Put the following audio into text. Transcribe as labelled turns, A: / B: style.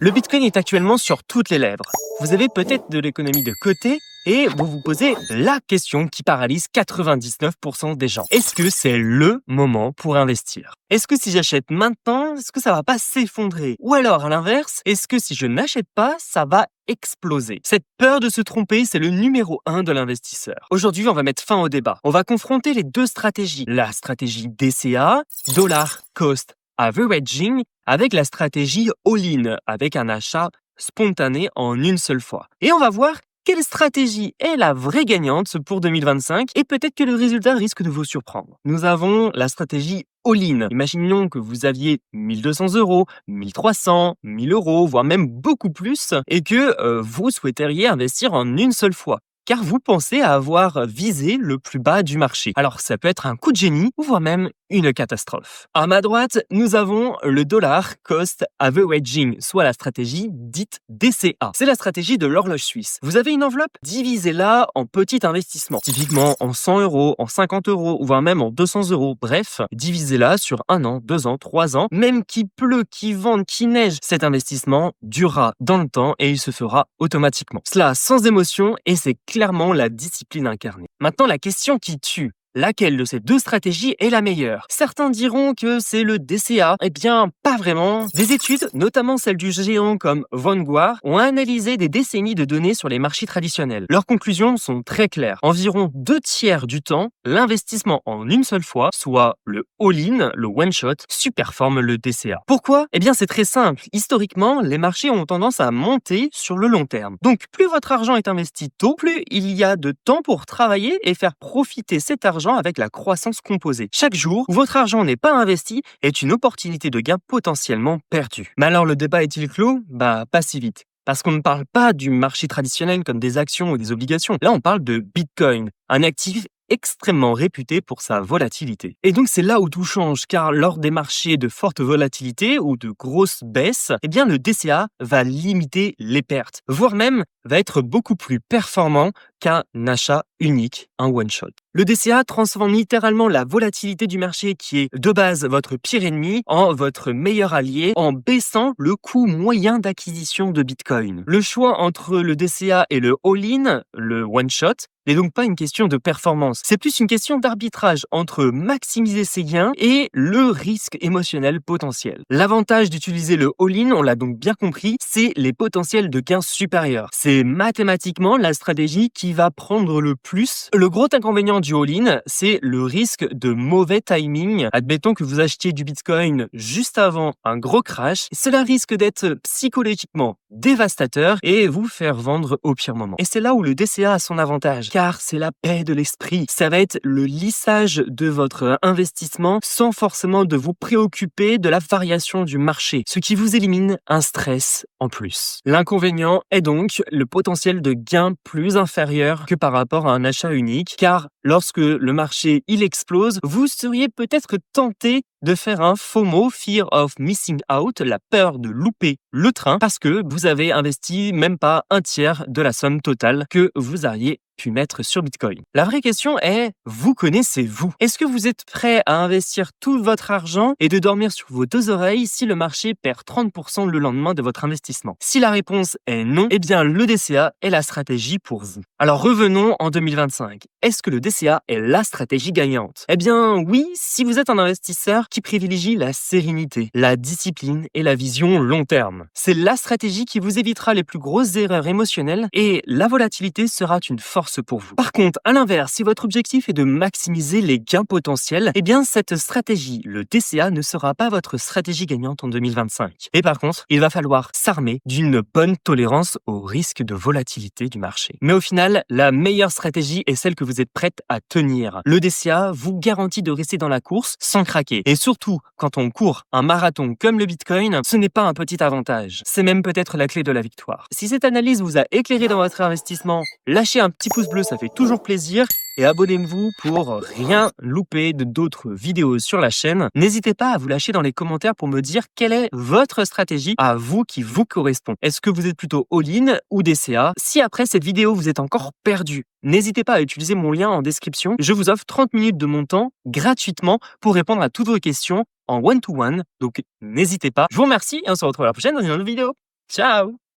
A: Le Bitcoin est actuellement sur toutes les lèvres. Vous avez peut-être de l'économie de côté et vous vous posez la question qui paralyse 99% des gens. Est-ce que c'est le moment pour investir? Est-ce que si j'achète maintenant, est-ce que ça va pas s'effondrer? Ou alors, à l'inverse, est-ce que si je n'achète pas, ça va exploser? Cette peur de se tromper, c'est le numéro 1 de l'investisseur. Aujourd'hui, on va mettre fin au débat. On va confronter les deux stratégies. La stratégie DCA, Dollar Cost Averaging, avec la stratégie all-in, avec un achat spontané en une seule fois. Et on va voir quelle stratégie est la vraie gagnante pour 2025 et peut-être que le résultat risque de vous surprendre. Nous avons la stratégie all-in. Imaginons que vous aviez 1200 €, 1300, 1000 €, voire même beaucoup plus et que vous souhaiteriez investir en une seule fois, car vous pensez avoir visé le plus bas du marché. Alors ça peut être un coup de génie ou voire même une catastrophe. À ma droite, nous avons le Dollar Cost Averaging, soit la stratégie dite DCA. C'est la stratégie de l'horloge suisse. Vous avez une enveloppe, divisez-la en petits investissements, typiquement en 100 €, en 50 €, ou voire même en 200 €. Bref, divisez-la sur 1 an, 2 ans, 3 ans. Même qu'il pleut, qu'il vente, qu'il neige, cet investissement durera dans le temps et il se fera automatiquement. Cela sans émotion et c'est clairement la discipline incarnée. Maintenant, la question qui tue. Laquelle de ces deux stratégies est la meilleure? Certains diront que c'est le DCA. Eh bien, pas vraiment. Des études, notamment celles du géant comme Vanguard, ont analysé des décennies de données sur les marchés traditionnels. Leurs conclusions sont très claires. Environ 2/3 du temps, l'investissement en une seule fois, soit le all-in, le one-shot, surperforme le DCA. Pourquoi? Eh bien, c'est très simple. Historiquement, les marchés ont tendance à monter sur le long terme. Donc, plus votre argent est investi tôt, plus il y a de temps pour travailler et faire profiter cet argent avec la croissance composée. Chaque jour où votre argent n'est pas investi est une opportunité de gain potentiellement perdue. Mais alors le débat est-il clos? Pas si vite. Parce qu'on ne parle pas du marché traditionnel comme des actions ou des obligations. Là, on parle de Bitcoin, un actif extrêmement réputé pour sa volatilité. Et donc c'est là où tout change, car lors des marchés de forte volatilité ou de grosses baisses, eh bien le DCA va limiter les pertes, voire même va être beaucoup plus performant qu'un achat unique, un one-shot. Le DCA transforme littéralement la volatilité du marché qui est de base votre pire ennemi en votre meilleur allié en baissant le coût moyen d'acquisition de Bitcoin. Le choix entre le DCA et le all-in, le one-shot, n'est donc pas une question de performance. C'est plus une question d'arbitrage entre maximiser ses gains et le risque émotionnel potentiel. L'avantage d'utiliser le all-in, on l'a donc bien compris, c'est les potentiels de gains supérieurs. C'est mathématiquement la stratégie qui va prendre le plus. Le gros inconvénient du all-in, c'est le risque de mauvais timing. Admettons que vous achetiez du Bitcoin juste avant un gros crash. Cela risque d'être psychologiquement dévastateur et vous faire vendre au pire moment. Et c'est là où le DCA a son avantage, car c'est la paix de l'esprit. Ça va être le lissage de votre investissement sans forcément de vous préoccuper de la variation du marché, ce qui vous élimine un stress en plus. L'inconvénient est donc le potentiel de gain plus inférieur que par rapport à un achat unique, car lorsque le marché il explose, vous seriez peut-être tenté de faire un FOMO, Fear of Missing Out, la peur de louper le train, parce que vous avez investi même pas un tiers de la somme totale que vous auriez pu mettre sur Bitcoin. La vraie question est, vous connaissez-vous? Est-ce que vous êtes prêt à investir tout votre argent et de dormir sur vos deux oreilles si le marché perd 30% le lendemain de votre investissement? Si la réponse est non, eh bien le DCA est la stratégie pour vous. Alors revenons en 2025. Est-ce que le DCA est la stratégie gagnante? Eh bien oui, si vous êtes un investisseur qui privilégie la sérénité, la discipline et la vision long terme. C'est la stratégie qui vous évitera les plus grosses erreurs émotionnelles et la volatilité sera une force pour vous. Par contre, à l'inverse, si votre objectif est de maximiser les gains potentiels, eh bien cette stratégie, le DCA, ne sera pas votre stratégie gagnante en 2025. Et par contre, il va falloir s'armer d'une bonne tolérance au risque de volatilité du marché. Mais au final, la meilleure stratégie est celle que vous êtes prête à tenir. Le DCA vous garantit de rester dans la course sans craquer. Et surtout, quand on court un marathon comme le Bitcoin, ce n'est pas un petit avantage. C'est même peut-être la clé de la victoire. Si cette analyse vous a éclairé dans votre investissement, lâchez un petit pouce bleu, ça fait toujours plaisir. Et abonnez-vous pour rien louper de d'autres vidéos sur la chaîne. N'hésitez pas à vous lâcher dans les commentaires pour me dire quelle est votre stratégie à vous qui vous correspond. Est-ce que vous êtes plutôt all-in ou DCA? Si après cette vidéo vous êtes encore perdu, n'hésitez pas à utiliser mon lien en description. Je vous offre 30 minutes de mon temps gratuitement pour répondre à toutes vos questions en one-to-one. Donc n'hésitez pas. Je vous remercie et on se retrouve à la prochaine dans une autre vidéo. Ciao!